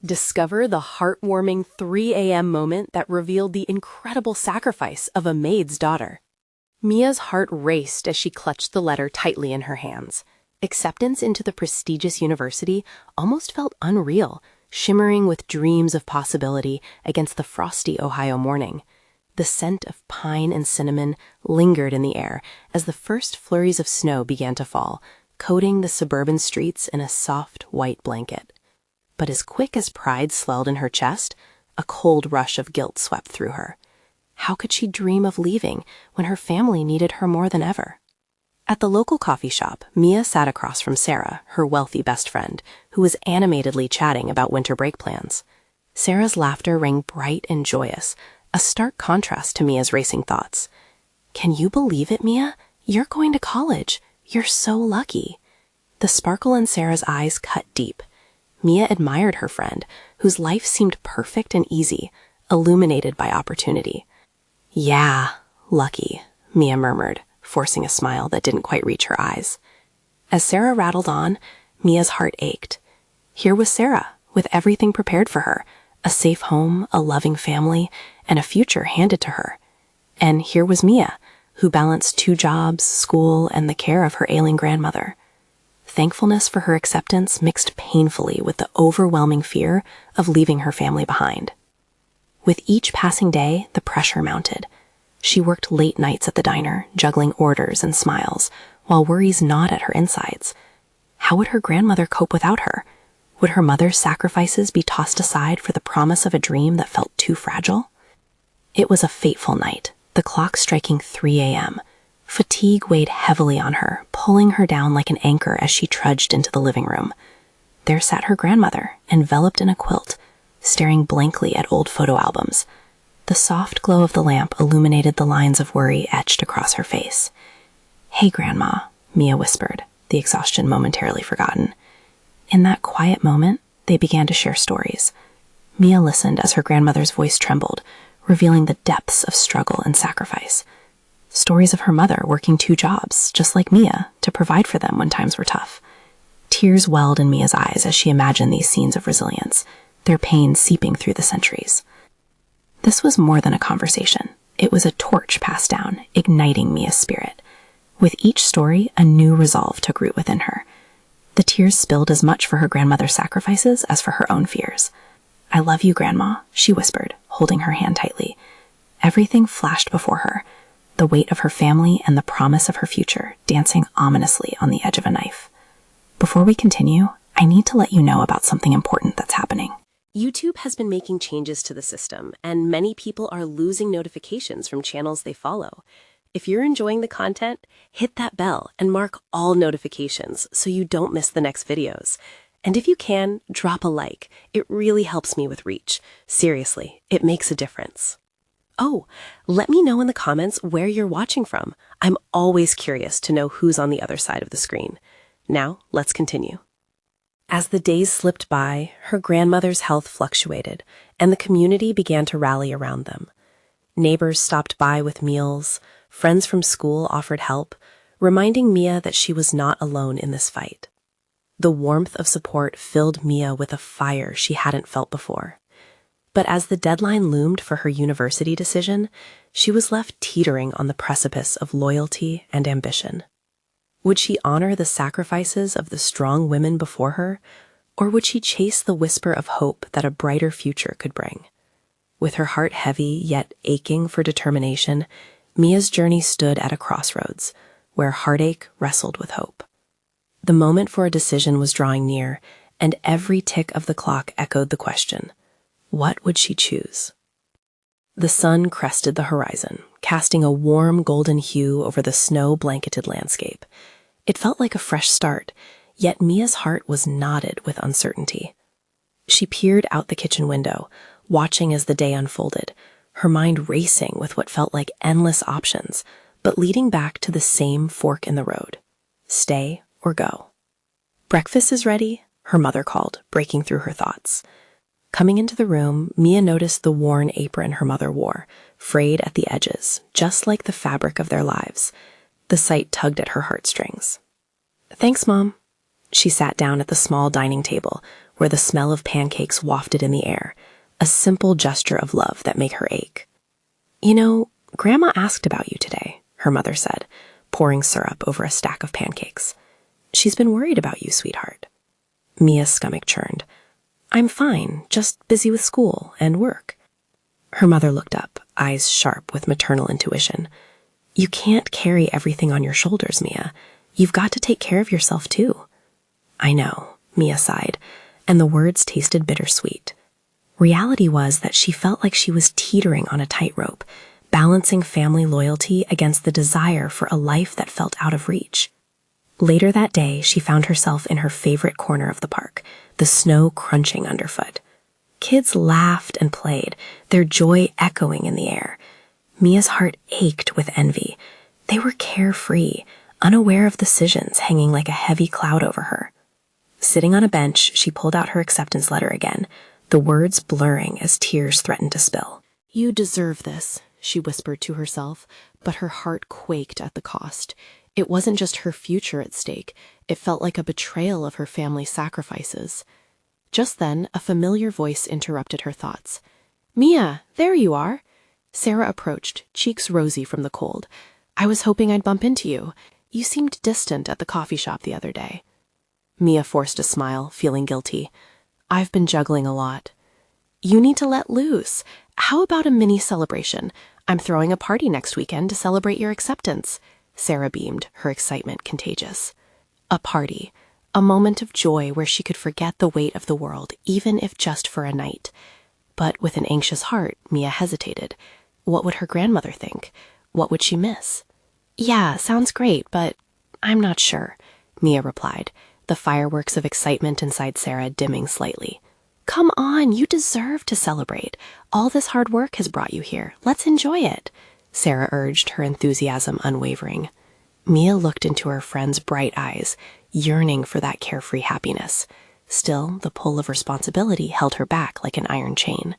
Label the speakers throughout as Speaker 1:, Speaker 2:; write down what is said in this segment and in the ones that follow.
Speaker 1: Discover the heartwarming 3 a.m. moment that revealed the incredible sacrifice of a maid's daughter. Mia's heart raced as she clutched the letter tightly in her hands. Acceptance into the prestigious university almost felt unreal, shimmering with dreams of possibility against the frosty Ohio morning. The scent of pine and cinnamon lingered in the air as the first flurries of snow began to fall, coating the suburban streets in a soft white blanket. But as quick as pride swelled in her chest, a cold rush of guilt swept through her. How could she dream of leaving when her family needed her more than ever? At the local coffee shop, Mia sat across from Sarah, her wealthy best friend, who was animatedly chatting about winter break plans. Sarah's laughter rang bright and joyous, a stark contrast to Mia's racing thoughts. "Can you believe it, Mia? You're going to college. You're so lucky." The sparkle in Sarah's eyes cut deep. Mia admired her friend, whose life seemed perfect and easy, illuminated by opportunity. "Yeah, lucky," Mia murmured, forcing a smile that didn't quite reach her eyes. As Sarah rattled on, Mia's heart ached. Here was Sarah, with everything prepared for her, a safe home, a loving family, and a future handed to her. And here was Mia, who balanced 2 jobs, school, and the care of her ailing grandmother. Thankfulness for her acceptance mixed painfully with the overwhelming fear of leaving her family behind. With each passing day, the pressure mounted. She worked late nights at the diner, juggling orders and smiles, while worries gnawed at her insides. How would her grandmother cope without her? Would her mother's sacrifices be tossed aside for the promise of a dream that felt too fragile? It was a fateful night, the clock striking 3 a.m. Fatigue weighed heavily on her, pulling her down like an anchor as she trudged into the living room. There sat her grandmother, enveloped in a quilt, staring blankly at old photo albums. The soft glow of the lamp illuminated the lines of worry etched across her face. "Hey, Grandma," Mia whispered, the exhaustion momentarily forgotten. In that quiet moment, they began to share stories. Mia listened as her grandmother's voice trembled, revealing the depths of struggle and sacrifice. Stories of her mother working 2 jobs, just like Mia, to provide for them when times were tough. Tears welled in Mia's eyes as she imagined these scenes of resilience, their pain seeping through the centuries. This was more than a conversation. It was a torch passed down, igniting Mia's spirit. With each story, a new resolve took root within her. The tears spilled as much for her grandmother's sacrifices as for her own fears. "I love you, Grandma," she whispered, holding her hand tightly. Everything flashed before her, the weight of her family and the promise of her future dancing ominously on the edge of a knife. Before we continue, I need to let you know about something important that's happening.
Speaker 2: YouTube has been making changes to the system, and many people are losing notifications from channels they follow. If you're enjoying the content, hit that bell and mark all notifications so you don't miss the next videos. And if you can, drop a like. It really helps me with reach. Seriously, it makes a difference. Oh, let me know in the comments where you're watching from. I'm always curious to know who's on the other side of the screen. Now, let's continue. As the days slipped by, her grandmother's health fluctuated, and the community began to rally around them. Neighbors stopped by with meals, friends from school offered help, reminding Mia that she was not alone in this fight. The warmth of support filled Mia with a fire she hadn't felt before. But as the deadline loomed for her university decision, she was left teetering on the precipice of loyalty and ambition. Would she honor the sacrifices of the strong women before her, or would she chase the whisper of hope that a brighter future could bring? With her heart heavy yet aching for determination, Mia's journey stood at a crossroads, where heartache wrestled with hope. The moment for a decision was drawing near, and every tick of the clock echoed the question: what would she choose? The sun crested the horizon, casting a warm golden hue over the snow-blanketed landscape. It felt like a fresh start, yet Mia's heart was knotted with uncertainty. She peered out the kitchen window, watching as the day unfolded, her mind racing with what felt like endless options, but leading back to the same fork in the road: stay or go. "Breakfast is ready," her mother called, breaking through her thoughts. Coming into the room, Mia noticed the worn apron her mother wore, frayed at the edges, just like the fabric of their lives. The sight tugged at her heartstrings. "Thanks, Mom." She sat down at the small dining table, where the smell of pancakes wafted in the air, a simple gesture of love that made her ache. "You know, Grandma asked about you today," her mother said, pouring syrup over a stack of pancakes. "She's been worried about you, sweetheart." Mia's stomach churned. "I'm fine, just busy with school and work." Her mother looked up, eyes sharp with maternal intuition. "You can't carry everything on your shoulders, Mia. You've got to take care of yourself, too." "I know," Mia sighed, and the words tasted bittersweet. Reality was that she felt like she was teetering on a tightrope, balancing family loyalty against the desire for a life that felt out of reach. Later that day, she found herself in her favorite corner of the park, the snow crunching underfoot. Kids laughed and played, their joy echoing in the air. Mia's heart ached with envy. They were carefree, unaware of decisions hanging like a heavy cloud over her. Sitting on a bench, she pulled out her acceptance letter again, the words blurring as tears threatened to spill.
Speaker 1: "You deserve this," she whispered to herself, but her heart quaked at the cost. It wasn't just her future at stake. It felt like a betrayal of her family's sacrifices. Just then, a familiar voice interrupted her thoughts. "Mia, there you are." Sarah approached, cheeks rosy from the cold. "I was hoping I'd bump into you. You seemed distant at the coffee shop the other day." Mia forced a smile, feeling guilty. "I've been juggling a lot." "You need to let loose. How about a mini celebration? I'm throwing a party next weekend to celebrate your acceptance." Sarah beamed, her excitement contagious. A party, a moment of joy where she could forget the weight of the world, even if just for a night. But with an anxious heart, Mia hesitated. What would her grandmother think? What would she miss? "Yeah, sounds great, but I'm not sure," Mia replied, the fireworks of excitement inside Sarah dimming slightly. "Come on, you deserve to celebrate. All this hard work has brought you here. Let's enjoy it," Sarah urged, her enthusiasm unwavering. Mia looked into her friend's bright eyes, yearning for that carefree happiness. Still, the pull of responsibility held her back like an iron chain.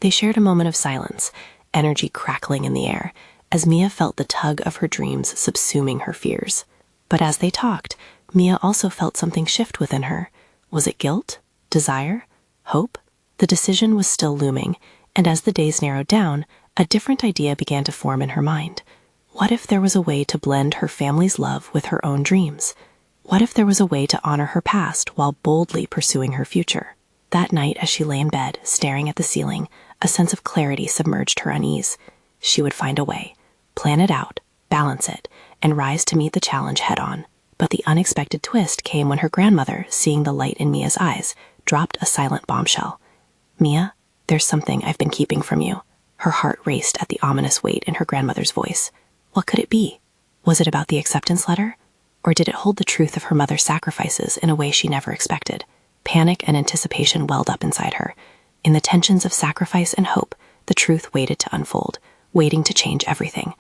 Speaker 1: They shared a moment of silence, energy crackling in the air, as Mia felt the tug of her dreams subsuming her fears. But as they talked, Mia also felt something shift within her. Was it guilt? Desire? Hope? The decision was still looming, and as the days narrowed down, a different idea began to form in her mind. What if there was a way to blend her family's love with her own dreams? What if there was a way to honor her past while boldly pursuing her future? That night, as she lay in bed, staring at the ceiling, a sense of clarity submerged her unease. She would find a way, plan it out, balance it, and rise to meet the challenge head-on. But the unexpected twist came when her grandmother, seeing the light in Mia's eyes, dropped a silent bombshell. "Mia, there's something I've been keeping from you." Her heart raced at the ominous weight in her grandmother's voice. What could it be? Was it about the acceptance letter? Or did it hold the truth of her mother's sacrifices in a way she never expected? Panic and anticipation welled up inside her. In the tensions of sacrifice and hope, the truth waited to unfold, waiting to change everything.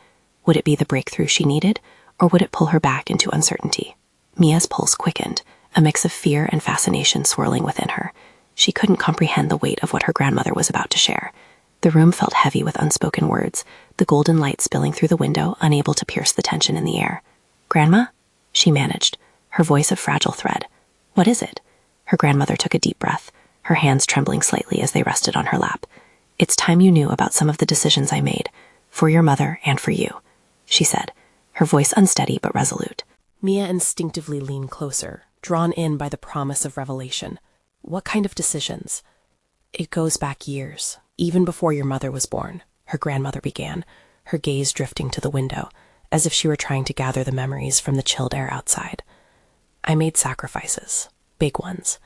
Speaker 1: Would it be the breakthrough she needed, or would it pull her back into uncertainty? Mia's pulse quickened, a mix of fear and fascination swirling within her. She couldn't comprehend the weight of what her grandmother was about to share. The room felt heavy with unspoken words, the golden light spilling through the window, unable to pierce the tension in the air. "Grandma?" she managed, her voice a fragile thread. "What is it?" Her grandmother took a deep breath, her hands trembling slightly as they rested on her lap. "It's time you knew about some of the decisions I made, for your mother and for you," she said, her voice unsteady but resolute. Mia instinctively leaned closer, drawn in by the promise of revelation. "What kind of decisions?" "It goes back years, even before your mother was born," her grandmother began, her gaze drifting to the window, as if she were trying to gather the memories from the chilled air outside. "I made sacrifices, big ones.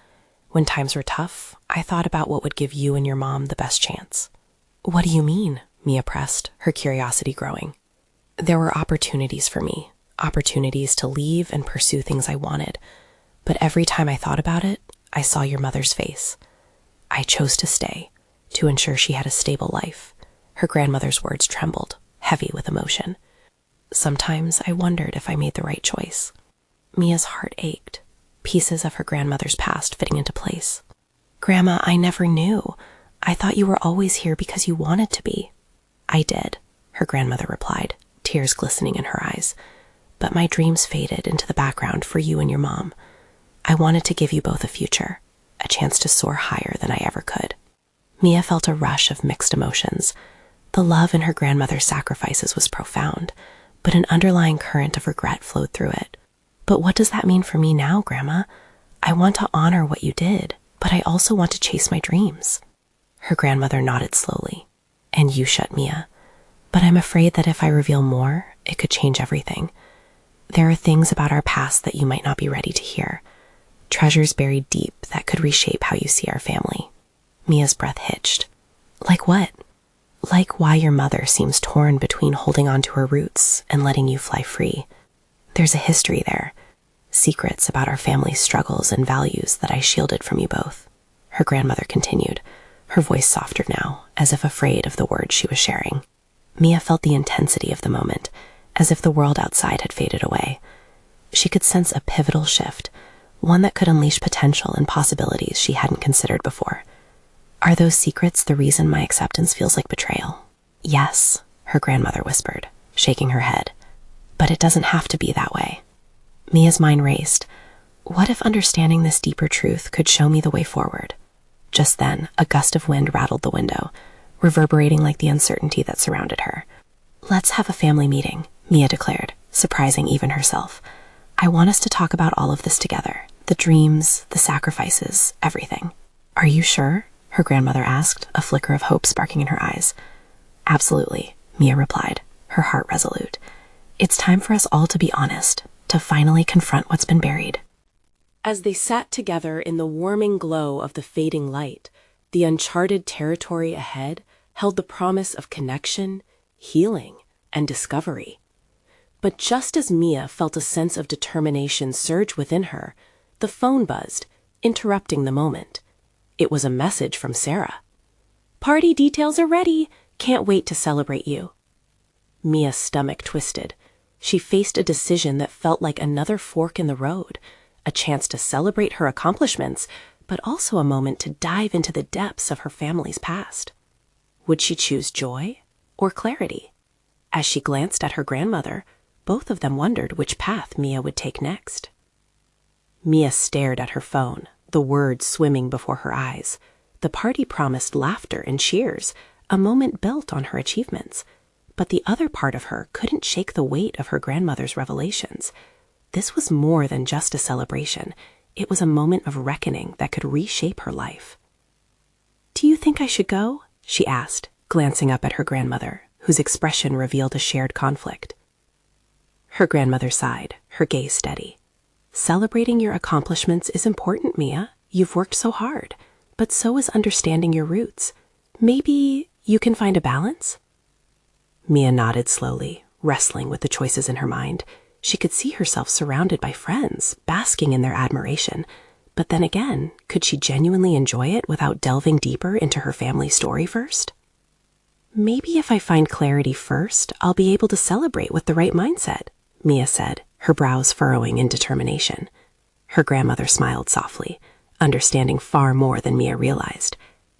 Speaker 1: When times were tough, I thought about what would give you and your mom the best chance." "What do you mean?" Mia pressed, her curiosity growing. "There were opportunities for me, opportunities to leave and pursue things I wanted. But every time I thought about it, I saw your mother's face. I chose to stay, to ensure she had a stable life." Her grandmother's words trembled, heavy with emotion. "Sometimes I wondered if I made the right choice." Mia's heart ached, pieces of her grandmother's past fitting into place. "Grandma, I never knew. I thought you were always here because you wanted to be." "I did," her grandmother replied, tears glistening in her eyes. "But my dreams faded into the background for you and your mom. I wanted to give you both a a chance to soar higher than I ever could. Mia felt a rush of mixed emotions. The love in her grandmother's sacrifices was profound, but an underlying current of regret flowed through it. But what does that mean for me now, Grandma? I want to honor what you did, but I also want to chase my dreams. Her grandmother nodded slowly. And you shut, Mia. But I'm afraid that if I reveal more, it could change everything. There are things about our past that you might not be ready to hear. Treasures buried deep that could reshape how you see our family. Mia's breath hitched. Like what? Like why your mother seems torn between holding on to her roots and letting you fly free. There's a history there. Secrets about our family's struggles and values that I shielded from you both. Her grandmother continued, her voice softer now, as if afraid of the words she was sharing. Mia felt the intensity of the moment, as if the world outside had faded away. She could sense a pivotal shift, one that could unleash potential and possibilities she hadn't considered before. Are those secrets the reason my acceptance feels like betrayal? Yes, her grandmother whispered, shaking her head. But it doesn't have to be that way. Mia's mind raced. What if understanding this deeper truth could show me the way forward? Just then, a gust of wind rattled the window, reverberating like the uncertainty that surrounded her. Let's have a family meeting, Mia declared, surprising even herself. I want us to talk about all of this together. The dreams, the sacrifices, everything. Are you sure? Her grandmother asked, a flicker of hope sparking in her eyes. Absolutely, Mia replied, her heart resolute. It's time for us all to be honest, to finally confront what's been buried. As they sat together in the warming glow of the fading light, the uncharted territory ahead held the promise of connection, healing, and discovery. But just as Mia felt a sense of determination surge within her, the phone buzzed, interrupting the moment. It was a message from Sarah. Party details are ready. Can't wait to celebrate you. Mia's stomach twisted. She faced a decision that felt like another fork in the road, a chance to celebrate her accomplishments, but also a moment to dive into the depths of her family's past. Would she choose joy or clarity? As she glanced at her grandmother, both of them wondered which path Mia would take next. Mia stared at her phone, the words swimming before her eyes. The party promised laughter and cheers, a moment built on her achievements. But the other part of her couldn't shake the weight of her grandmother's revelations. This was more than just a celebration. It was a moment of reckoning that could reshape her life. Do you think I should go? She asked, glancing up at her grandmother, whose expression revealed a shared conflict. Her grandmother sighed, her gaze steady. Celebrating your accomplishments is important, Mia. You've worked so hard, but so is understanding your roots. Maybe you can find a balance? Mia nodded slowly, wrestling with the choices in her mind. She could see herself surrounded by friends, basking in their admiration. But then again, could she genuinely enjoy it without delving deeper into her family story first? Maybe if I find clarity first, I'll be able to celebrate with the right mindset, Mia said, her brows furrowing in determination. Her grandmother smiled softly, understanding far more than Mia realized.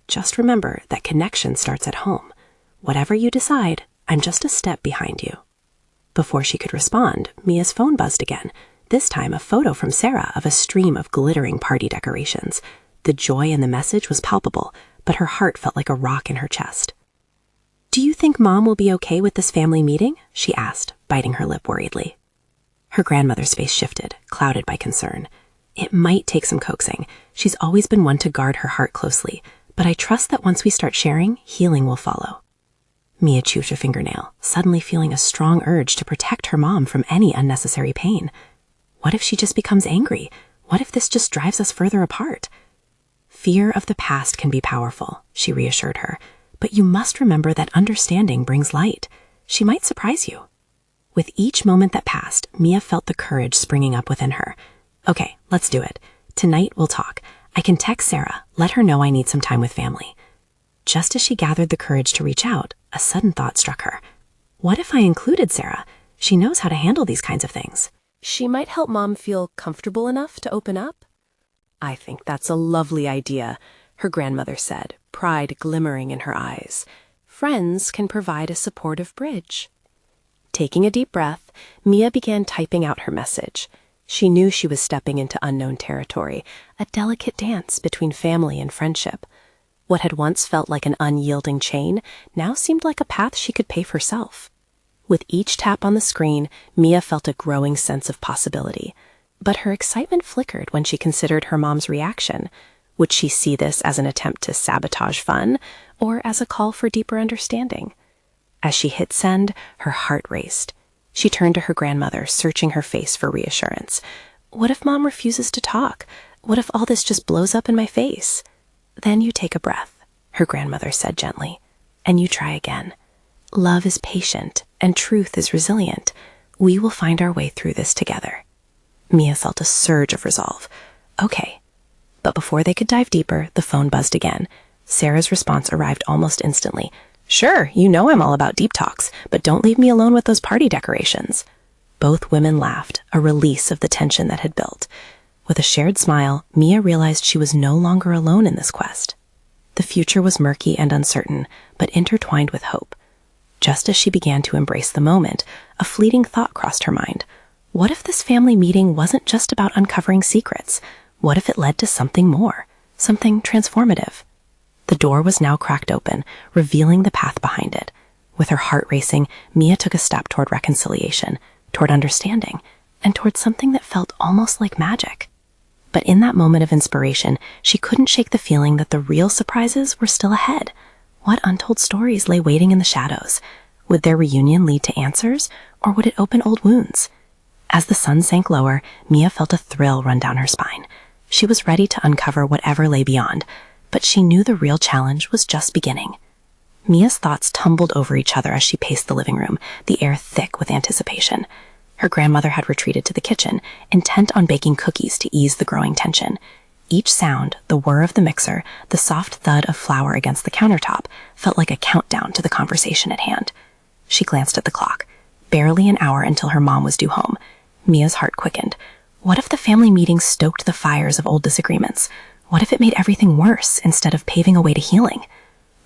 Speaker 1: Just remember that connection starts at home. Whatever you decide, I'm just a step behind you. Before she could respond, Mia's phone buzzed again, this time a photo from Sarah of a stream of glittering party decorations. The joy in the message was palpable, but her heart felt like a rock in her chest. Do you think Mom will be okay with this family meeting? She asked, biting her lip worriedly. Her grandmother's face shifted, clouded by concern. It might take some coaxing. She's always been one to guard her heart closely, but I trust that once we start sharing, healing will follow. Mia chewed her fingernail, suddenly feeling a strong urge to protect her mom from any unnecessary pain. What if she just becomes angry? What if this just drives us further apart? Fear of the past can be powerful, she reassured her, but you must remember that understanding brings light. She might surprise you. With each moment that passed, Mia felt the courage springing up within her. Okay, let's do it. Tonight we'll talk. I can text Sarah, let her know I need some time with family. Just as she gathered the courage to reach out, a sudden thought struck her. What if I included Sarah? She knows how to handle these kinds of things. She might help Mom feel comfortable enough to open up. I think that's a lovely idea, her grandmother said, pride glimmering in her eyes. Friends can provide a supportive bridge. Taking a deep breath, Mia began typing out her message. She knew she was stepping into unknown territory, a delicate dance between family and friendship. What had once felt like an unyielding chain now seemed like a path she could pave herself. With each tap on the screen, Mia felt a growing sense of possibility. But her excitement flickered when she considered her mom's reaction. Would she see this as an attempt to sabotage fun, or as a call for deeper understanding? As she hit send, her heart raced. She turned to her grandmother, searching her face for reassurance. What if Mom refuses to talk? What if all this just blows up in my face? Then you take a breath, her grandmother said gently, and you try again. Love is patient, and truth is resilient. We will find our way through this together. Mia felt a surge of resolve. Okay. But before they could dive deeper, the phone buzzed again. Sarah's response arrived almost instantly. Sure, you know I'm all about deep talks, but don't leave me alone with those party decorations. Both women laughed, a release of the tension that had built. With a shared smile, Mia realized she was no longer alone in this quest. The future was murky and uncertain, but intertwined with hope. Just as she began to embrace the moment, a fleeting thought crossed her mind. What if this family meeting wasn't just about uncovering secrets? What if it led to something more, something transformative? The door was now cracked open, revealing the path behind it. With her heart racing, Mia took a step toward reconciliation, toward understanding, and toward something that felt almost like magic. But in that moment of inspiration, she couldn't shake the feeling that the real surprises were still ahead. What untold stories lay waiting in the shadows? Would their reunion lead to answers, or would it open old wounds? As the sun sank lower, Mia felt a thrill run down her spine. She was ready to uncover whatever lay beyond, but she knew the real challenge was just beginning. Mia's thoughts tumbled over each other as she paced the living room, the air thick with anticipation. Her grandmother had retreated to the kitchen, intent on baking cookies to ease the growing tension. Each sound, the whir of the mixer, the soft thud of flour against the countertop, felt like a countdown to the conversation at hand. She glanced at the clock. Barely an hour until her mom was due home. Mia's heart quickened. What if the family meeting stoked the fires of old disagreements? What if it made everything worse instead of paving a way to healing?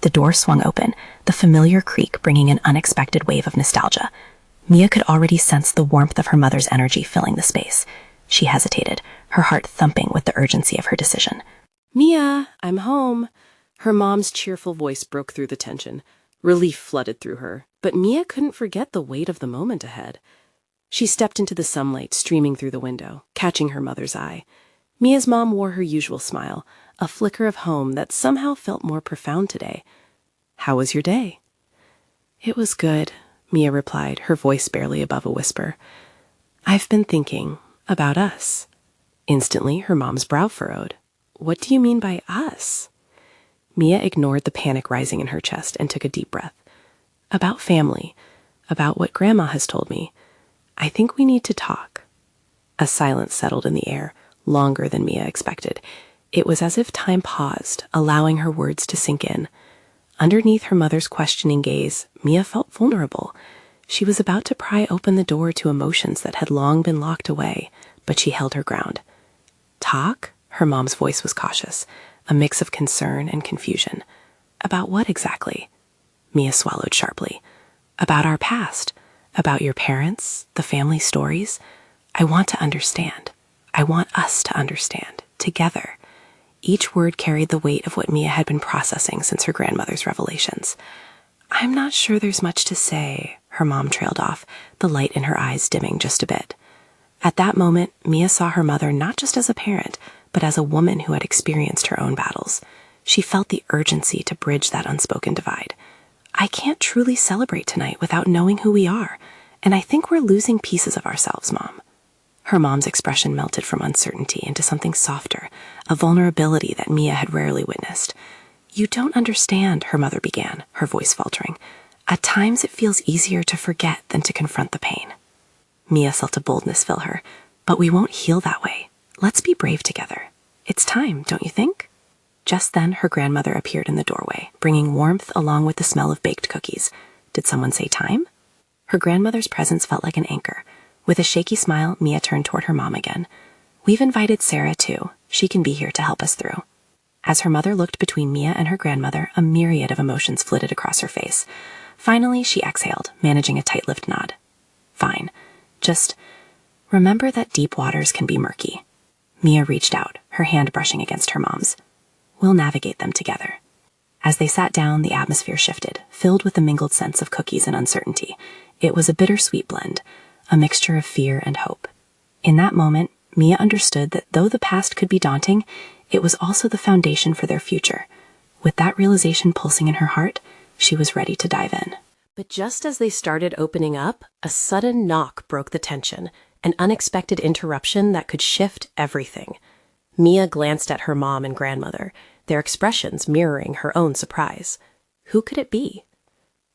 Speaker 1: The door swung open, the familiar creak bringing an unexpected wave of nostalgia. Mia could already sense the warmth of her mother's energy filling the space. She hesitated, her heart thumping with the urgency of her decision.
Speaker 2: Mia, I'm home. Her mom's cheerful voice broke through the tension. Relief flooded through her, but Mia couldn't forget the weight of the moment ahead. She stepped into the sunlight streaming through the window, catching her mother's eye. Mia's mom wore her usual smile, a flicker of home that somehow felt more profound today. How was your day? It was good, Mia replied, her voice barely above a whisper. I've been thinking about us. Instantly, her mom's brow furrowed. What do you mean by us? Mia ignored the panic rising in her chest and took a deep breath. About family, about what Grandma has told me. I think we need to talk. A silence settled in the air, longer than Mia expected. It was as if time paused, allowing her words to sink in. Underneath her mother's questioning gaze, Mia felt vulnerable. She was about to pry open the door to emotions that had long been locked away, but she held her ground. Talk? Her mom's voice was cautious, a mix of concern and confusion. About what exactly? Mia swallowed sharply. About our past. About your parents, the family stories. I want to understand. I want us to understand, together. Each word carried the weight of what Mia had been processing since her grandmother's revelations. I'm not sure there's much to say, her mom trailed off, the light in her eyes dimming just a bit. At that moment, Mia saw her mother not just as a parent, but as a woman who had experienced her own battles. She felt the urgency to bridge that unspoken divide. I can't truly celebrate tonight without knowing who we are, and I think we're losing pieces of ourselves, Mom. Her mom's expression melted from uncertainty into something softer, a vulnerability that Mia had rarely witnessed. You don't understand, her mother began, her voice faltering. At times it feels easier to forget than to confront the pain. Mia felt a boldness fill her. But we won't heal that way. Let's be brave together. It's time, don't you think? Just then, her grandmother appeared in the doorway, bringing warmth along with the smell of baked cookies. Did someone say time? Her grandmother's presence felt like an anchor. With a shaky smile, Mia turned toward her mom again. We've invited Sarah, too. She can be here to help us through. As her mother looked between Mia and her grandmother, a myriad of emotions flitted across her face. Finally, she exhaled, managing a tight-lipped nod. Fine. Just
Speaker 1: Remember that deep waters can be murky. Mia reached out, her hand brushing against her mom's. We'll navigate them together. As they sat down, the atmosphere shifted, filled with a mingled sense of cookies and uncertainty. It was a bittersweet blend, a mixture of fear and hope. In that moment, Mia understood that though the past could be daunting, it was also the foundation for their future. With that realization pulsing in her heart, she was ready to dive in.
Speaker 2: But just as they started opening up, a sudden knock broke the tension, an unexpected interruption that could shift everything. Mia glanced at her mom and grandmother, their expressions mirroring her own surprise. Who could it be?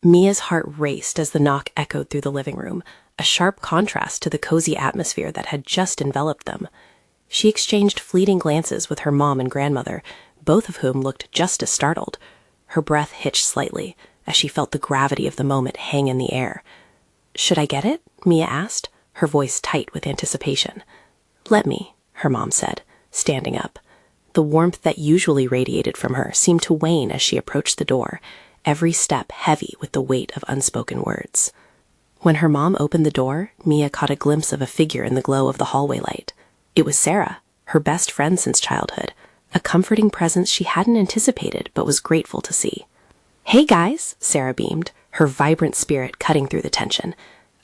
Speaker 2: Mia's heart raced as the knock echoed through the living room, a sharp contrast to the cozy atmosphere that had just enveloped them. She exchanged fleeting glances with her mom and grandmother, both of whom looked just as startled. Her breath hitched slightly as she felt the gravity of the moment hang in the air. "Should I get it?" Mia asked, her voice tight with anticipation. "Let me," her mom said, standing up. The warmth that usually radiated from her seemed to wane as she approached the door, every step heavy with the weight of unspoken words. When her mom opened the door, Mia caught a glimpse of a figure in the glow of the hallway light. It was Sarah, her best friend since childhood, a comforting presence she hadn't anticipated but was grateful to see. "Hey guys," Sarah beamed, her vibrant spirit cutting through the tension.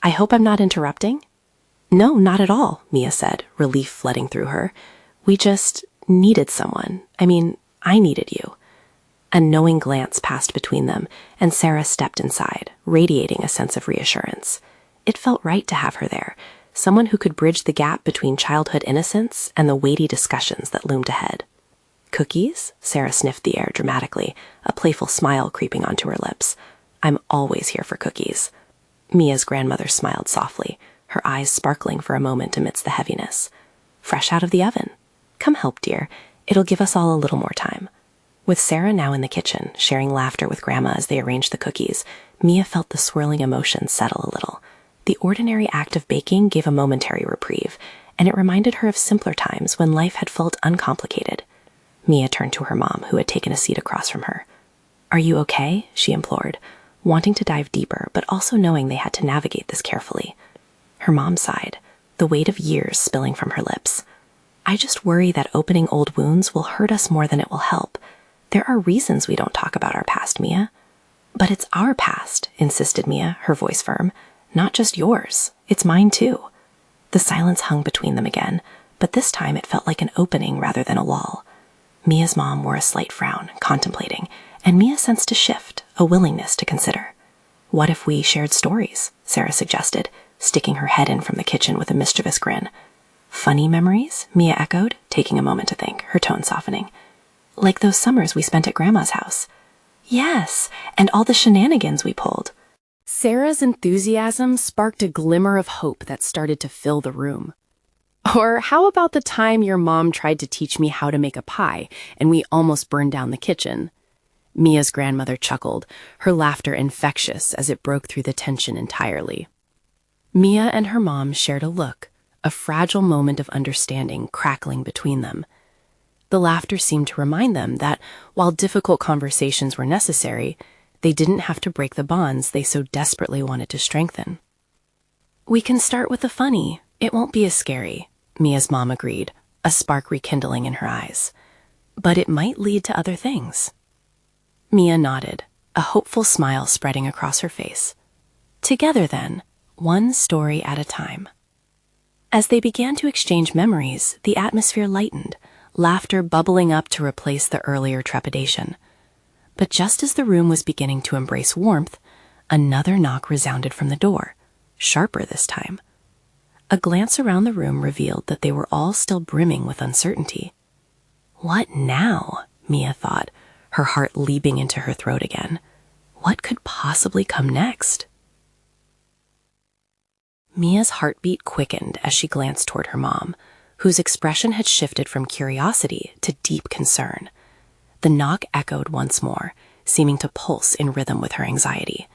Speaker 2: "I hope I'm not interrupting?" "No, not at all," Mia said, relief flooding through her. "We just needed someone. I needed you." A knowing glance passed between them, and Sarah stepped inside, radiating a sense of reassurance. It felt right to have her there, someone who could bridge the gap between childhood innocence and the weighty discussions that loomed ahead. "Cookies?" Sarah sniffed the air dramatically, a playful smile creeping onto her lips. "I'm always here for cookies." Mia's grandmother smiled softly, her eyes sparkling for a moment amidst the heaviness. "Fresh out of the oven. Come help, dear. It'll give us all a little more time." With Sarah now in the kitchen, sharing laughter with Grandma as they arranged the cookies, Mia felt the swirling emotions settle a little. The ordinary act of baking gave a momentary reprieve, and it reminded her of simpler times when life had felt uncomplicated. Mia turned to her mom, who had taken a seat across from her. "Are you okay?" she implored, wanting to dive deeper, but also knowing they had to navigate this carefully. Her mom sighed, the weight of years spilling from her lips. "I just worry that opening old wounds will hurt us more than it will help. There are reasons we don't talk about our past, Mia." "But it's our past," insisted Mia, her voice firm. "Not just yours. It's mine too." The silence hung between them again, but this time it felt like an opening rather than a wall. Mia's mom wore a slight frown, contemplating, and Mia sensed a shift, a willingness to consider. "What if we shared stories?" Sarah suggested, sticking her head in from the kitchen with a mischievous grin. "Funny memories?" Mia echoed, taking a moment to think, her tone softening. "Like those summers we spent at Grandma's house." "Yes, and all the shenanigans we pulled." Sarah's enthusiasm sparked a glimmer of hope that started to fill the room. "Or how about the time your mom tried to teach me how to make a pie, and we almost burned down the kitchen?" Mia's grandmother chuckled, her laughter infectious as it broke through the tension entirely. Mia and her mom shared a look, a fragile moment of understanding crackling between them. The laughter seemed to remind them that, while difficult conversations were necessary, they didn't have to break the bonds they so desperately wanted to strengthen. "We can start with the funny. It won't be as scary," Mia's mom agreed, a spark rekindling in her eyes. "But it might lead to other things." Mia nodded, a hopeful smile spreading across her face. "Together, then, one story at a time." As they began to exchange memories, the atmosphere lightened, laughter bubbling up to replace the earlier trepidation. But just as the room was beginning to embrace warmth, another knock resounded from the door, sharper this time. A glance around the room revealed that they were all still brimming with uncertainty. "What now?" Mia thought, her heart leaping into her throat again. What could possibly come next? Mia's heartbeat quickened as she glanced toward her mom, whose expression had shifted from curiosity to deep concern. The knock echoed once more, seeming to pulse in rhythm with her anxiety.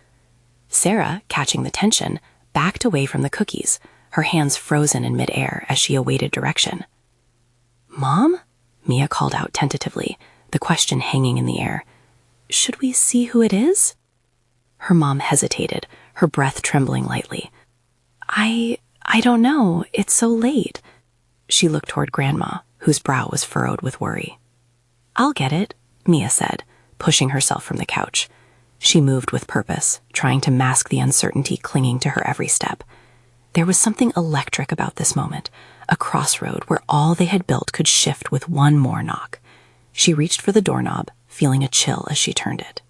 Speaker 2: Sarah, catching the tension, backed away from the cookies, her hands frozen in midair as she awaited direction. "Mom?" Mia called out tentatively, the question hanging in the air. "Should we see who it is?" Her mom hesitated, her breath trembling lightly.
Speaker 1: I don't know. It's so late. She looked toward Grandma, whose brow was furrowed with worry. I'll get it, Mia said, pushing herself from the couch. She moved with purpose, trying to mask the uncertainty clinging to her every step. There was something electric about this moment, a crossroad where all they had built could shift with one more knock. She reached for the doorknob, feeling a chill as she turned it.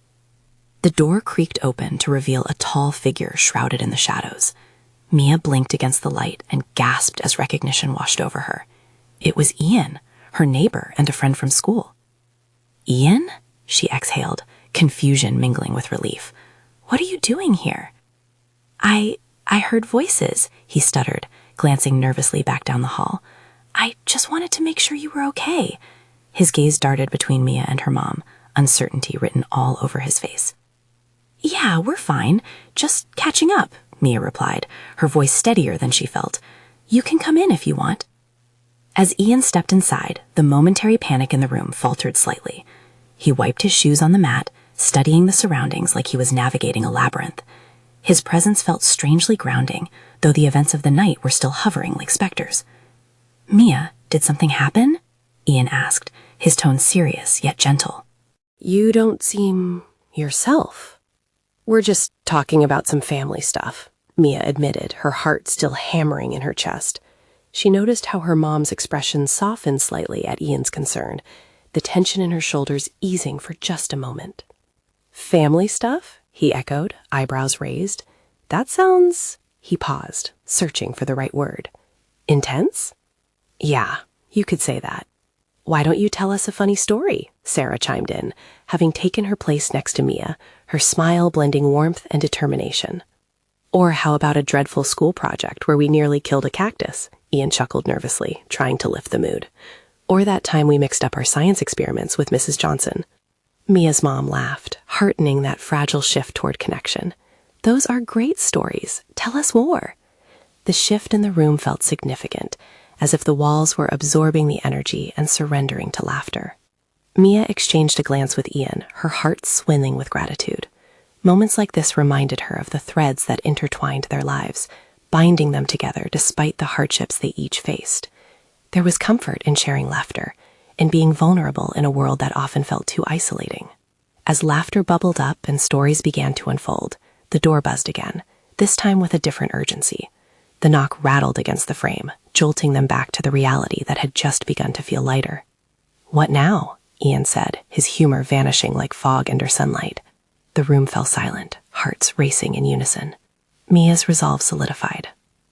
Speaker 1: The door creaked open to reveal a tall figure shrouded in the shadows. Mia blinked against the light and gasped as recognition washed over her. It was Ian, her neighbor and a friend from school. Ian? She exhaled, confusion mingling with relief. What are you doing here? I heard voices, he stuttered, glancing nervously back down the hall. I just wanted to make sure you were okay. His gaze darted between Mia and her mom, uncertainty written all over his face. Yeah, we're fine. Just catching up, Mia replied, her voice steadier than she felt. You can come in if you want. As Ian stepped inside, the momentary panic in the room faltered slightly. He wiped his shoes on the mat, studying the surroundings like he was navigating a labyrinth. His presence felt strangely grounding, though the events of the night were still hovering like specters. Mia, did something happen? Ian asked, his tone serious yet gentle.
Speaker 2: You don't seem yourself. We're just talking about some family stuff, Mia admitted, her heart still hammering in her chest. She noticed how her mom's expression softened slightly at Ian's concern, the tension in her shoulders easing for just a moment. Family stuff? He echoed, eyebrows raised. That sounds... He paused, searching for the right word. Intense? Yeah, you could say that. Why don't you tell us a funny story? Sarah chimed in, having taken her place next to Mia, her smile blending warmth and determination. Or how about a dreadful school project where we nearly killed a cactus? Ian chuckled nervously, trying to lift the mood. Or that time we mixed up our science experiments with Mrs. Johnson. Mia's mom laughed, heartening that fragile shift toward connection. Those are great stories. Tell us more. The shift in the room felt significant, as if the walls were absorbing the energy and surrendering to laughter. Mia exchanged a glance with Ian, her heart swelling with gratitude. Moments like this reminded her of the threads that intertwined their lives, binding them together despite the hardships they each faced. There was comfort in sharing laughter, in being vulnerable in a world that often felt too isolating. As laughter bubbled up and stories began to unfold, the door buzzed again, this time with a different urgency. The knock rattled against the frame, jolting them back to the reality that had just begun to feel lighter. What now? Ian said, his humor vanishing like fog under sunlight. The room fell silent, hearts racing in unison. Mia's resolve solidified.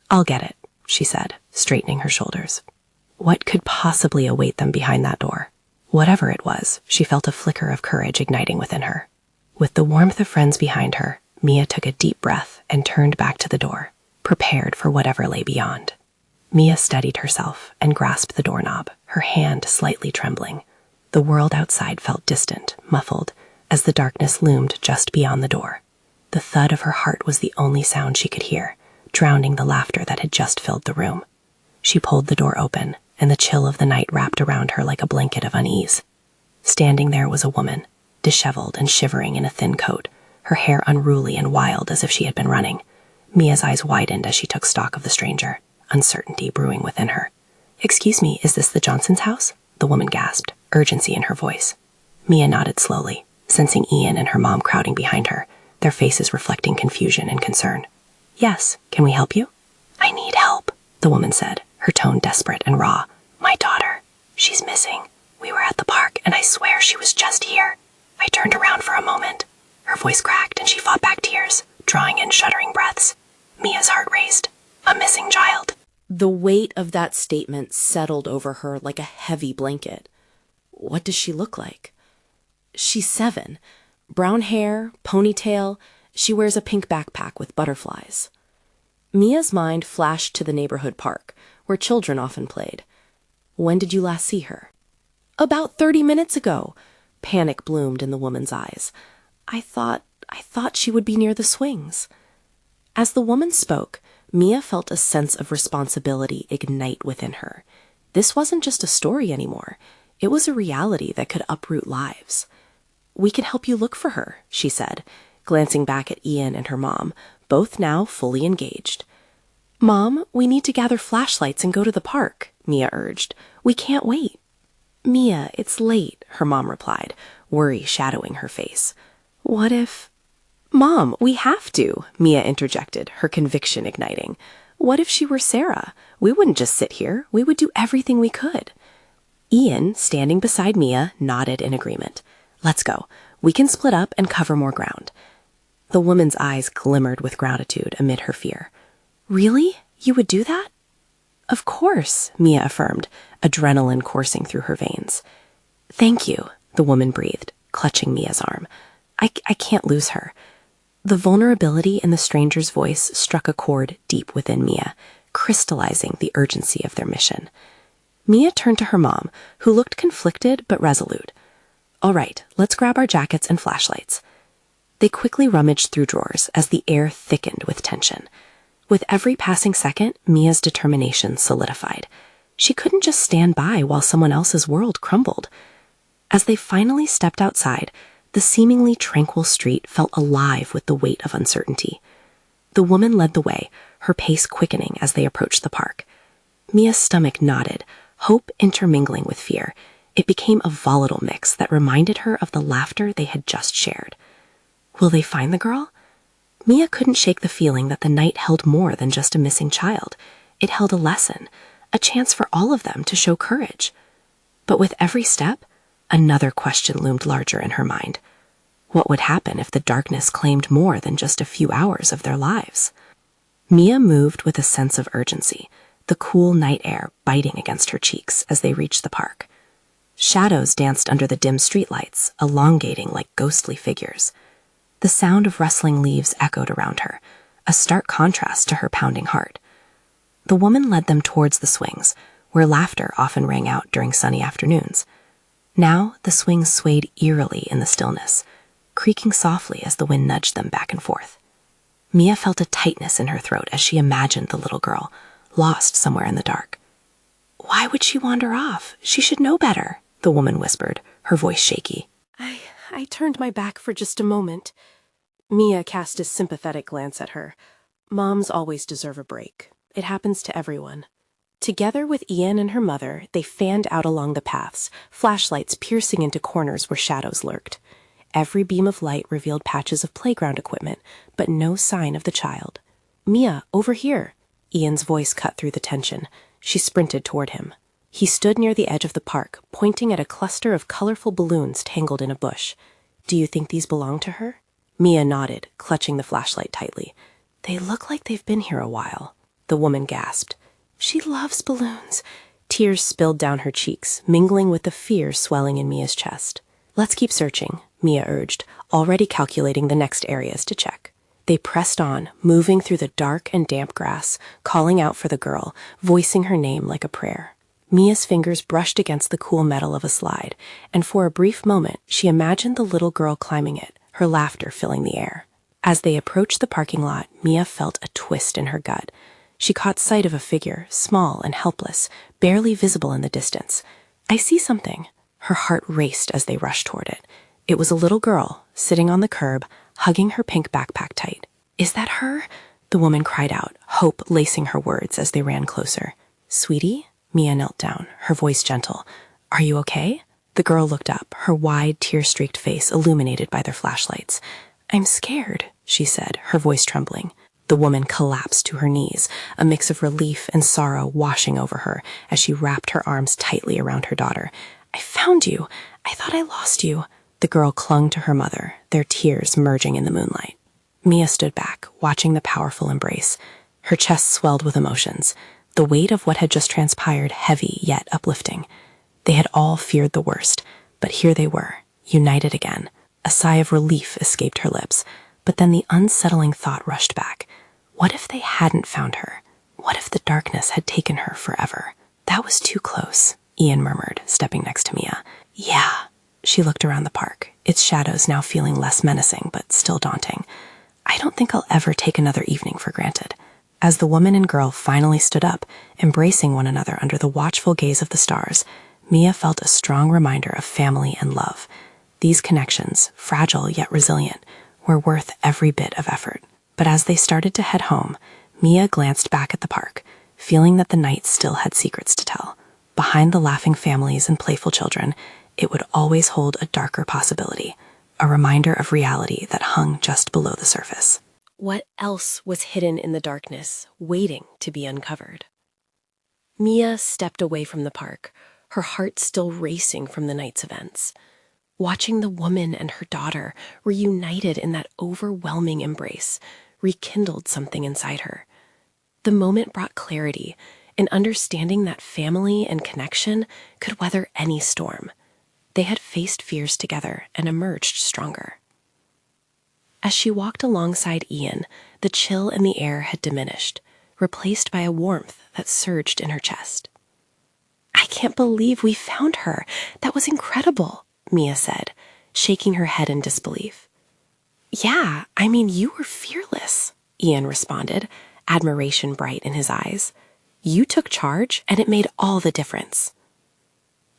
Speaker 2: I'll get it, she said, straightening her shoulders. What could possibly await them behind that door? Whatever it was, she felt a flicker of courage igniting within her. With the warmth of friends behind her, Mia took a deep breath and turned back to the door, prepared for whatever lay beyond. Mia steadied herself and grasped the doorknob, her hand slightly trembling. The world outside felt distant, muffled, as the darkness loomed just beyond the door. The thud of her heart was the only sound she could hear, drowning the laughter that had just filled the room. She pulled the door open, and the chill of the night wrapped around her like a blanket of unease. Standing there was a woman, disheveled and shivering in a thin coat, her hair unruly and wild as if she had been running. Mia's eyes widened as she took stock of the stranger, uncertainty brewing within her. "Excuse me, is this the Johnson's house?" the woman gasped, urgency in her voice. Mia nodded slowly, sensing Ian and her mom crowding behind her, their faces reflecting confusion and concern. "Yes, can we help you?" "I need help," the woman said, her tone desperate and raw. "My daughter, she's missing. We were at the park, and I swear she was just here." I turned around for a moment. Her voice cracked, and she fought back tears, drawing in shuddering breaths. Mia's heart raced. A missing child. The weight of that statement settled over her like a heavy blanket. What does she look like? She's 7. Brown hair, ponytail. She wears a pink backpack with butterflies. Mia's mind flashed to the neighborhood park, where children often played. When did you last see her? About 30 minutes ago. Panic bloomed in the woman's eyes. I thought she would be near the swings. As the woman spoke, Mia felt a sense of responsibility ignite within her. This wasn't just a story anymore. It was a reality that could uproot lives. "We can help you look for her," she said, glancing back at Ian and her mom, both now fully engaged.
Speaker 1: Mom, we need to gather flashlights and go to the park, Mia urged. We can't wait. Mia, it's late, her mom replied, worry shadowing her face. What if... Mom, we have to, Mia interjected, her conviction igniting. What if she were Sarah? We wouldn't just sit here. We would do everything we could. Ian, standing beside Mia, nodded in agreement. Let's go. We can split up and cover more ground. The woman's eyes glimmered with gratitude amid her fear. Really? You would do that? Of course, Mia affirmed, adrenaline coursing through her veins. Thank you, the woman breathed, clutching Mia's arm. I can't lose her. The vulnerability in the stranger's voice struck a chord deep within Mia, crystallizing the urgency of their mission. Mia turned to her mom, who looked conflicted but resolute. All right, let's grab our jackets and flashlights. They quickly rummaged through drawers as the air thickened with tension. With every passing second, Mia's determination solidified. She couldn't just stand by while someone else's world crumbled. As they finally stepped outside, the seemingly tranquil street felt alive with the weight of uncertainty. The woman led the way, her pace quickening as they approached the park. Mia's stomach knotted, hope intermingling with fear. It became a volatile mix that reminded her of the laughter they had just shared. Will they find the girl? Mia couldn't shake the feeling that the night held more than just a missing child. It held a lesson, a chance for all of them to show courage. But with every step, another question loomed larger in her mind. What would happen if the darkness claimed more than just a few hours of their lives? Mia moved with a sense of urgency, the cool night air biting against her cheeks as they reached the park. Shadows danced under the dim streetlights, elongating like ghostly figures. The sound of rustling leaves echoed around her, a stark contrast to her pounding heart. The woman led them towards the swings, where laughter often rang out during sunny afternoons. Now the swings swayed eerily in the stillness, creaking softly as the wind nudged them back and forth. Mia felt a tightness in her throat as she imagined the little girl, lost somewhere in the dark. Why would she wander off? She should know better, the woman whispered, her voice shaky.
Speaker 2: I turned my back for just a moment. Mia cast a sympathetic glance at her. Moms always deserve a break. It happens to everyone. Together with Ian and her mother, they fanned out along the paths, flashlights piercing into corners where shadows lurked. Every beam of light revealed patches of playground equipment, but no sign of the child. Mia, over here. Ian's voice cut through the tension. She sprinted toward him. He stood near the edge of the park, pointing at a cluster of colorful balloons tangled in a bush. Do you think these belong to her? Mia nodded, clutching the flashlight tightly. They look like they've been here a while. The woman gasped. She loves balloons. Tears spilled down her cheeks, mingling with the fear swelling in Mia's chest. Let's keep searching, Mia urged, already calculating the next areas to check. They pressed on, moving through the dark and damp grass, calling out for the girl, voicing her name like a prayer. Mia's fingers brushed against the cool metal of a slide, and for a brief moment she imagined the little girl climbing it, her laughter filling the air. As they approached the parking lot, Mia felt a twist in her gut. She caught sight of a figure, small and helpless, barely visible in the distance. I see something. Her heart raced as they rushed toward it. It was a little girl, sitting on the curb, hugging her pink backpack tight. Is that her? The woman cried out, hope lacing her words as they ran closer. Sweetie? Mia knelt down, her voice gentle. Are you okay? The girl looked up, her wide, tear-streaked face illuminated by their flashlights. I'm scared, she said, her voice trembling. The woman collapsed to her knees, a mix of relief and sorrow washing over her as she wrapped her arms tightly around her daughter. I found you. I thought I lost you. The girl clung to her mother, their tears merging in the moonlight. Mia stood back, watching the powerful embrace. Her chest swelled with emotions, the weight of what had just transpired heavy yet uplifting. They had all feared the worst, but here they were, united again. A sigh of relief escaped her lips, but then the unsettling thought rushed back. What if they hadn't found her? What if the darkness had taken her forever? That was too close, Ian murmured, stepping next to Mia. Yeah. She looked around the park, its shadows now feeling less menacing, but still daunting. I don't think I'll ever take another evening for granted. As the woman and girl finally stood up, embracing one another under the watchful gaze of the stars, Mia felt a strong reminder of family and love. These connections, fragile yet resilient, were worth every bit of effort. But as they started to head home,
Speaker 1: Mia glanced back at the park, feeling that the night still had secrets to tell. Behind the laughing families and playful children, it would always hold a darker possibility, a reminder of reality that hung just below the surface.
Speaker 2: What else was hidden in the darkness, waiting to be uncovered? Mia stepped away from the park, her heart still racing from the night's events. Watching the woman and her daughter reunited in that overwhelming embrace rekindled something inside her. The moment brought clarity, an understanding that family and connection could weather any storm. They had faced fears together and emerged stronger. As she walked alongside Ian, the chill in the air had diminished, replaced by a warmth that surged in her chest. "I can't believe we found her. That was incredible," Mia said, shaking her head in disbelief. "Yeah, I mean, you were fearless," Ian responded, admiration bright in his eyes. "You took charge, and it made all the difference."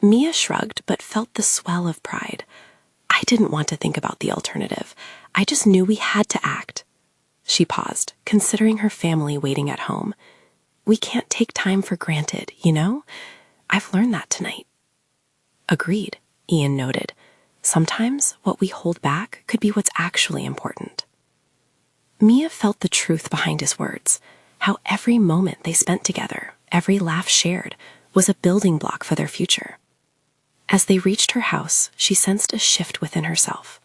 Speaker 2: Mia shrugged, but felt the swell of pride. "I didn't want to think about the alternative. I just knew we had to act." She paused, considering her family waiting at home. "We can't take time for granted, you know? I've learned that tonight." "Agreed," Ian noted. "Sometimes what we hold back could be what's actually important." Mia felt the truth behind his words, how every moment they spent together, every laugh shared, was a building block for their future. As they reached her house, she sensed a shift within herself.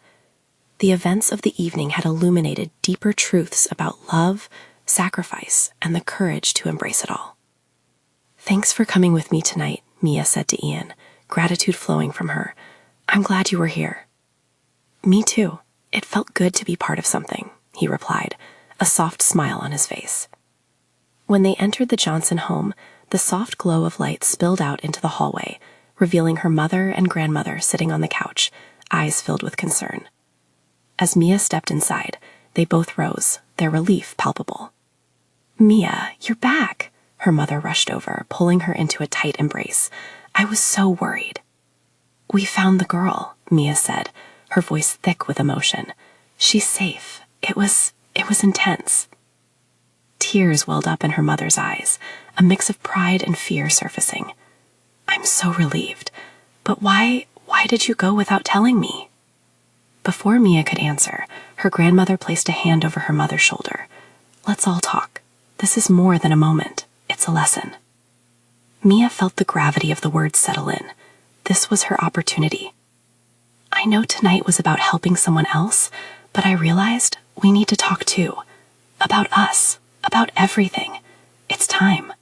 Speaker 2: The events of the evening had illuminated deeper truths about love, sacrifice, and the courage to embrace it all. "Thanks for coming with me tonight," Mia said to Ian, gratitude flowing from her. "I'm glad you were here." "Me too. It felt good to be part of something," he replied, a soft smile on his face. When they entered the Johnson home, the soft glow of light spilled out into the hallway, revealing her mother and grandmother sitting on the couch, eyes filled with concern. As Mia stepped inside, they both rose, their relief palpable. "Mia, you're back," her mother rushed over, pulling her into a tight embrace. "I was so worried." "We found the girl," Mia said, her voice thick with emotion. "She's safe. It was intense." Tears welled up in her mother's eyes, a mix of pride and fear surfacing. "I'm so relieved. But why did you go without telling me?" Before Mia could answer, her grandmother placed a hand over her mother's shoulder. "Let's all talk. This is more than a moment. It's a lesson." Mia felt the gravity of the words settle in. This was her opportunity. "I know tonight was about helping someone else, but I realized we need to talk too. About us. About everything. It's time."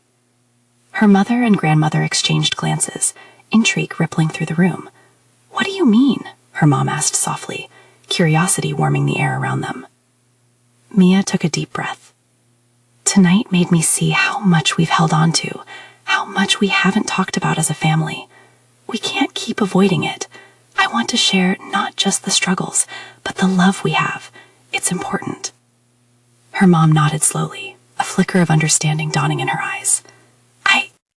Speaker 2: Her mother and grandmother exchanged glances, intrigue rippling through the room. "What do you mean?" her mom asked softly, curiosity warming the air around them. Mia took a deep breath. "Tonight made me see how much we've held on to, how much we haven't talked about as a family. We can't keep avoiding it. I want to share not just the struggles, but the love we have. It's important." Her mom nodded slowly, a flicker of understanding dawning in her eyes.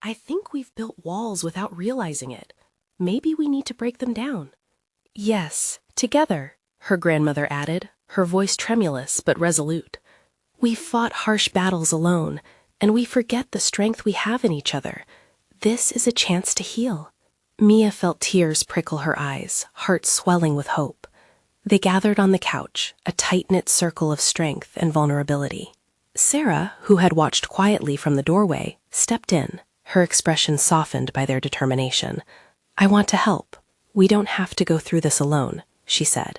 Speaker 2: I think we've built walls without realizing it. Maybe we need to break them down." "Yes, together," her grandmother added, her voice tremulous but resolute. "We've fought harsh battles alone, and we forget the strength we have in each other. This is a chance to heal." Mia felt tears prickle her eyes, heart swelling with hope. They gathered on the couch, a tight-knit circle of strength and vulnerability. Sarah, who had watched quietly from the doorway, stepped in, her expression softened by their determination. "I want to help. We don't have to go through this alone," she said,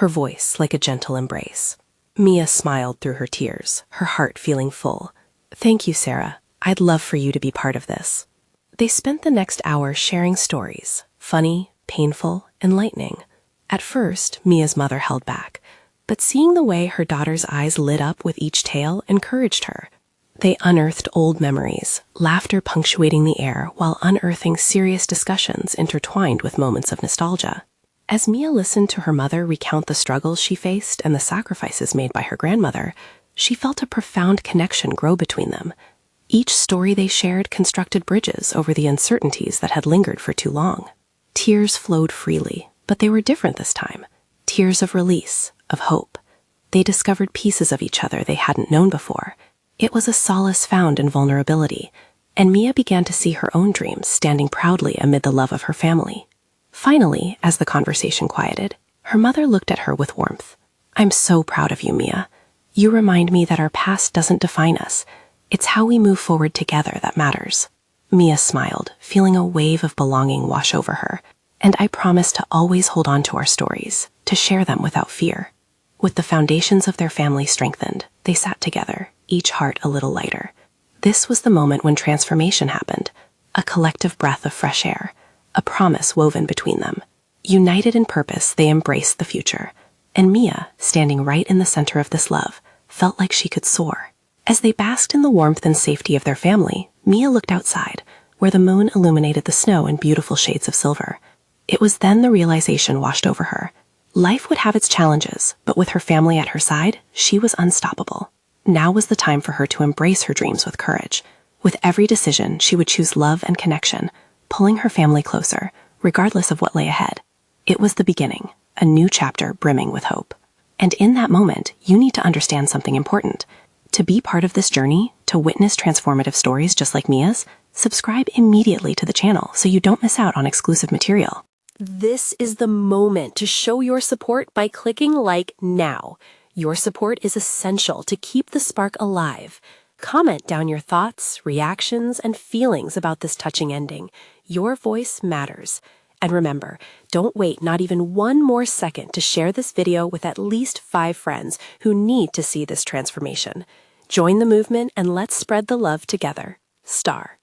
Speaker 2: her voice like a gentle embrace. Mia smiled through her tears, her heart feeling full. "Thank you, Sarah. I'd love for you to be part of this." They spent the next hour sharing stories, funny, painful, enlightening. At first, Mia's mother held back, but seeing the way her daughter's eyes lit up with each tale encouraged her. They unearthed old memories, laughter punctuating the air while unearthing serious discussions intertwined with moments of nostalgia. As Mia listened to her mother recount the struggles she faced and the sacrifices made by her grandmother, she felt a profound connection grow between them. Each story they shared constructed bridges over the uncertainties that had lingered for too long. Tears flowed freely, but they were different this time. Tears of release, of hope. They discovered pieces of each other they hadn't known before.
Speaker 1: It was a solace found in vulnerability, and Mia began to see her own dreams standing proudly amid the love of her family. Finally, as the conversation quieted, her mother looked at her with warmth. "I'm so proud of you, Mia. You remind me that our past doesn't define us. It's how we move forward together that matters." Mia smiled, feeling a wave of belonging wash over her. "And I promise to always hold on to our stories, to share them without fear." With the foundations of their family strengthened, they sat together, each heart a little lighter. This was the moment when transformation happened, a collective breath of fresh air, a promise woven between them. United in purpose, they embraced the future. And Mia, standing right in the center of this love, felt like she could soar. As they basked in the warmth and safety of their family, Mia looked outside, where the moon illuminated the snow in beautiful shades of silver. It was then the realization washed over her. Life would have its challenges, but with her family at her side, she was unstoppable. Now was the time for her to embrace her dreams with courage. With every decision, she would choose love and connection, pulling her family closer, regardless of what lay ahead. It was the beginning, a new chapter brimming with hope. And in that moment, you need to understand something important. To be part of this journey, to witness transformative stories just like Mia's, subscribe immediately to the channel so you don't miss out on exclusive material.
Speaker 2: This is the moment to show your support by clicking like now. Your support is essential to keep the spark alive. Comment down your thoughts, reactions, and feelings about this touching ending. Your voice matters. And remember, don't wait not even one more second to share this video with at least 5 friends who need to see this transformation. Join the movement and let's spread the love together. Star.